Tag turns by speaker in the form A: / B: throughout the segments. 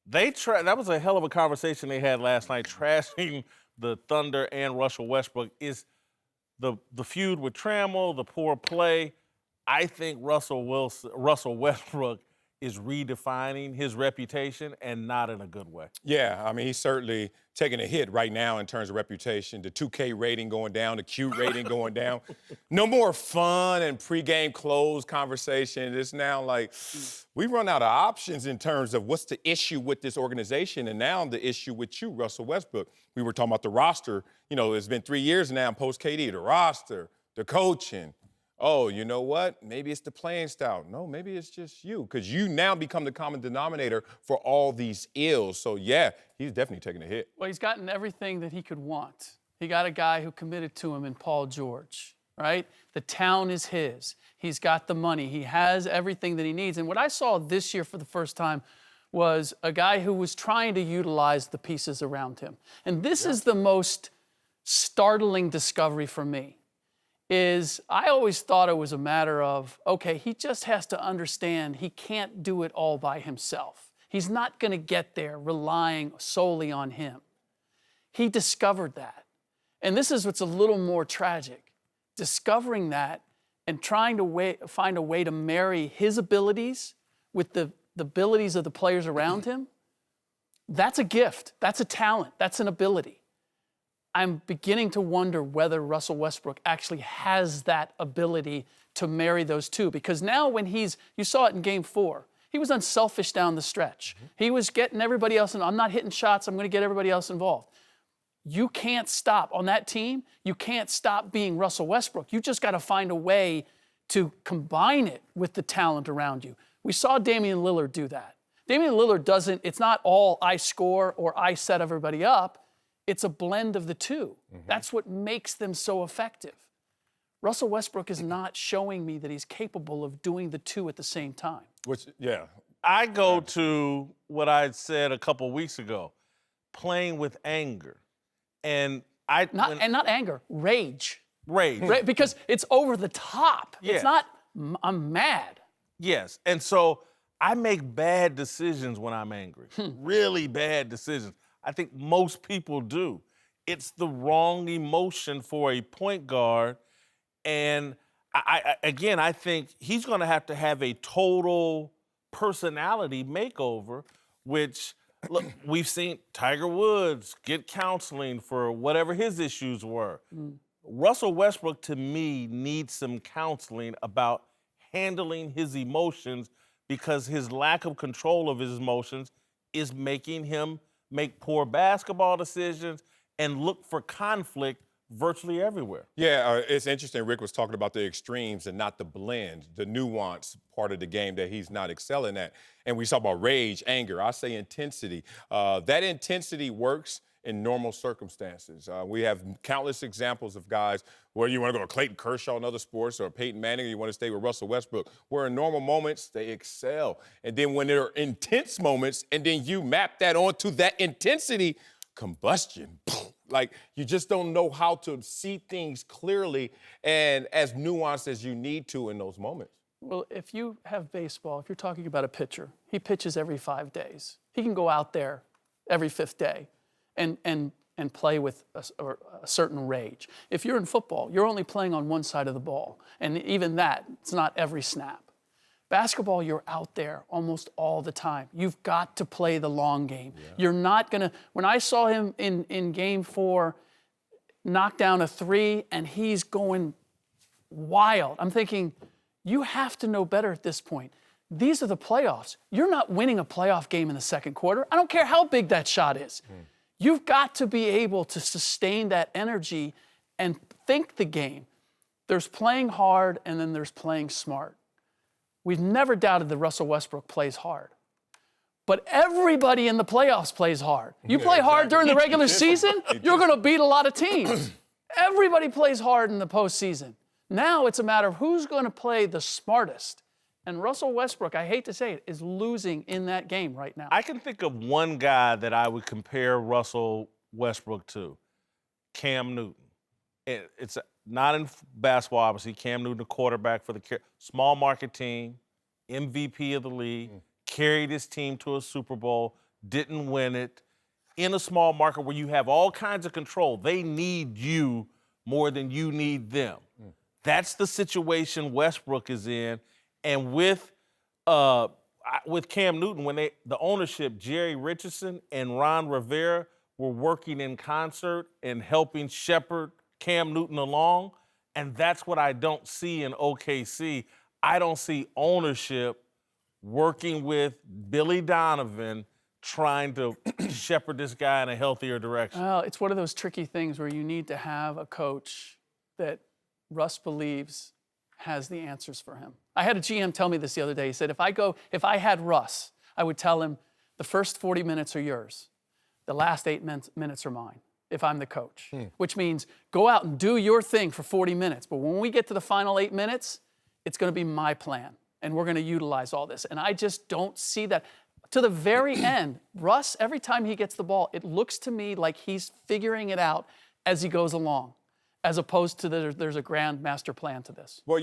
A: That was a hell of a conversation they had last night, trashing the Thunder and Russell Westbrook. Is the feud with Trammell, the poor play? I think Russell Westbrook is redefining his reputation, and not in a good way.
B: Yeah, I mean, he's certainly taking a hit right now in terms of reputation. The 2K rating going down, the Q rating going down. No more fun and pregame close conversation. It's now like we run out of options in terms of what's the issue with this organization, and now the issue with you, Russell Westbrook. We were talking about the roster. You know, it's been 3 years now post KD. The roster, the coaching. Oh, you know what? Maybe it's the playing style. No, maybe it's just you, because you now become the common denominator for all these ills. So, yeah, he's definitely taking a hit.
C: Well, he's gotten everything that he could want. He got a guy who committed to him in Paul George, right? The town is his. He's got the money. He has everything that he needs. And what I saw this year for the first time was a guy who was trying to utilize the pieces around him. And this is the most startling discovery for me. I always thought it was a matter of, okay, he just has to understand he can't do it all by himself. He's not going to get there relying solely on him. He discovered that. And this is what's a little more tragic. Discovering that and trying to find a way to marry his abilities with the abilities of the players around him, that's a gift. That's a talent. That's an ability. I'm beginning to wonder whether Russell Westbrook actually has that ability to marry those two. Because now when you saw it in Game 4, he was unselfish down the stretch. He was getting everybody else, and I'm not hitting shots, I'm going to get everybody else involved. You can't stop on that team. You can't stop being Russell Westbrook. You just got to find a way to combine it with the talent around you. We saw Damian Lillard do that. Damian Lillard it's not all I score or I set everybody up. It's a blend of the two. That's what makes them so effective. Russell Westbrook is not showing me that he's capable of doing the two at the same time.
A: I go to what I said a couple weeks ago, playing with anger. And
C: not anger, rage.
A: Rage.
C: Because it's over the top.
A: Yes.
C: It's not, I'm mad.
A: Yes, and so I make bad decisions when I'm angry, really bad decisions. I think most people do. It's the wrong emotion for a point guard. And I think he's going to have a total personality makeover, which, look, we've seen Tiger Woods get counseling for whatever his issues were. Russell Westbrook, to me, needs some counseling about handling his emotions, because his lack of control of his emotions is making him make poor basketball decisions and look for conflict virtually everywhere.
B: Yeah, it's interesting. Rick was talking about the extremes and not the blend, the nuance part of the game that he's not excelling at. And we talk about rage, anger. I say intensity. That intensity works in normal circumstances. We have countless examples of guys where you want to go to Clayton Kershaw in other sports, or Peyton Manning, or you want to stay with Russell Westbrook, where in normal moments they excel. And then when there are intense moments, and then you map that onto that intensity, combustion. Like, you just don't know how to see things clearly and as nuanced as you need to in those moments.
C: Well, if you have baseball, if you're talking about a pitcher, he pitches every 5 days. He can go out there every 5th day and play with a certain rage. If you're in football, you're only playing on one side of the ball. And even that, it's not every snap. Basketball, you're out there almost all the time. You've got to play the long game. Yeah. You're not going to... When I saw him in Game 4 knock down a 3 and he's going wild, I'm thinking, you have to know better at this point. These are the playoffs. You're not winning a playoff game in the second quarter. I don't care how big that shot is. You've got to be able to sustain that energy and think the game. There's playing hard, and then there's playing smart. We've never doubted that Russell Westbrook plays hard. But everybody in the playoffs plays hard. You play hard during the regular season, you're going to beat a lot of teams. Everybody plays hard in the postseason. Now it's a matter of who's going to play the smartest. And Russell Westbrook, I hate to say it, is losing in that game right now.
A: I can think of one guy that I would compare Russell Westbrook to, Cam Newton. It's not in basketball, obviously. Cam Newton, the quarterback for the small market team, MVP of the league, carried his team to a Super Bowl, didn't win it, in a small market where you have all kinds of control. They need you more than you need them. That's the situation Westbrook is in. And with Cam Newton, when the ownership, Jerry Richardson and Ron Rivera, were working in concert and helping shepherd Cam Newton along, and that's what I don't see in OKC. I don't see ownership working with Billy Donovan trying to shepherd this guy in a healthier direction.
C: Well, it's one of those tricky things where you need to have a coach that Russ believes has the answers for him. I had a GM tell me this the other day. He said, if I had Russ, I would tell him the first 40 minutes are yours. The last 8 minutes are mine if I'm the coach, which means go out and do your thing for 40 minutes. But when we get to the final 8 minutes, it's going to be my plan, and we're going to utilize all this. And I just don't see that. To the very end, Russ, every time he gets the ball, it looks to me like he's figuring it out as he goes along, as opposed to there's a grand master plan to this.
B: Well,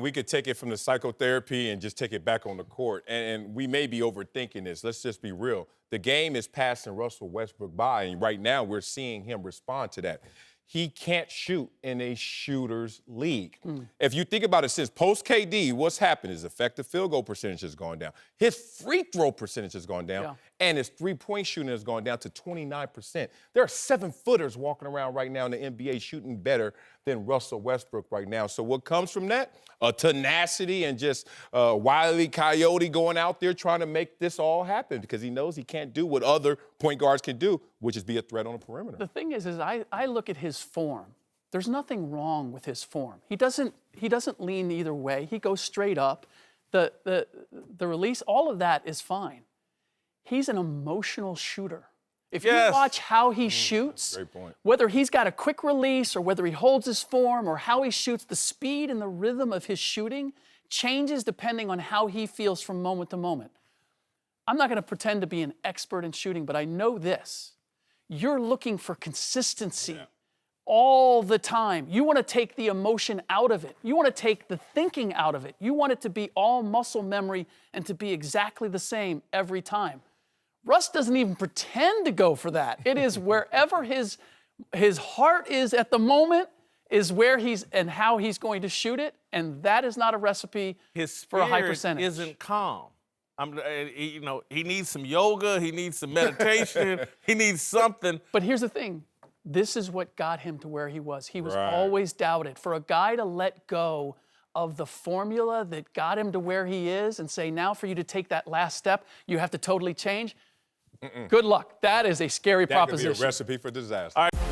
B: we could take it from the psychotherapy and just take it back on the court. And we may be overthinking this. Let's just be real. The game is passing Russell Westbrook by, and right now we're seeing him respond to that. He can't shoot in a shooter's league. If you think about it, since post-KD, what's happened? His effective field goal percentage has gone down. His free throw percentage has gone down.
C: Yeah.
B: And his three-point shooting has gone down to 29%. There are 7-footers walking around right now in the NBA shooting better than Russell Westbrook right now. So what comes from that? Tenacity and just Wile E. Coyote going out there trying to make this all happen because he knows he can't do what other point guards can do, which is be a threat on the perimeter.
C: The thing is I look at his form. There's nothing wrong with his form. He doesn't lean either way. He goes straight up. The release, all of that is fine. He's an emotional shooter. If you watch how he shoots,
B: great point.
C: Whether he's got a quick release or whether he holds his form or how he shoots, the speed and the rhythm of his shooting changes depending on how he feels from moment to moment. I'm not going to pretend to be an expert in shooting, but I know this. You're looking for consistency all the time. You want to take the emotion out of it. You want to take the thinking out of it. You want it to be all muscle memory and to be exactly the same every time. Russ doesn't even pretend to go for that. It is wherever his heart is at the moment is where he's and how he's going to shoot it, and that is not a recipe for a high percentage.
A: His spirit isn't calm. He needs some yoga. He needs some meditation. He needs something.
C: But here's the thing. This is what got him to where he was. He was always doubted. For a guy to let go of the formula that got him to where he is and say, now for you to take that last step, you have to totally change. Good luck. That is a scary proposition.
B: That could be a recipe for disaster.
A: All right.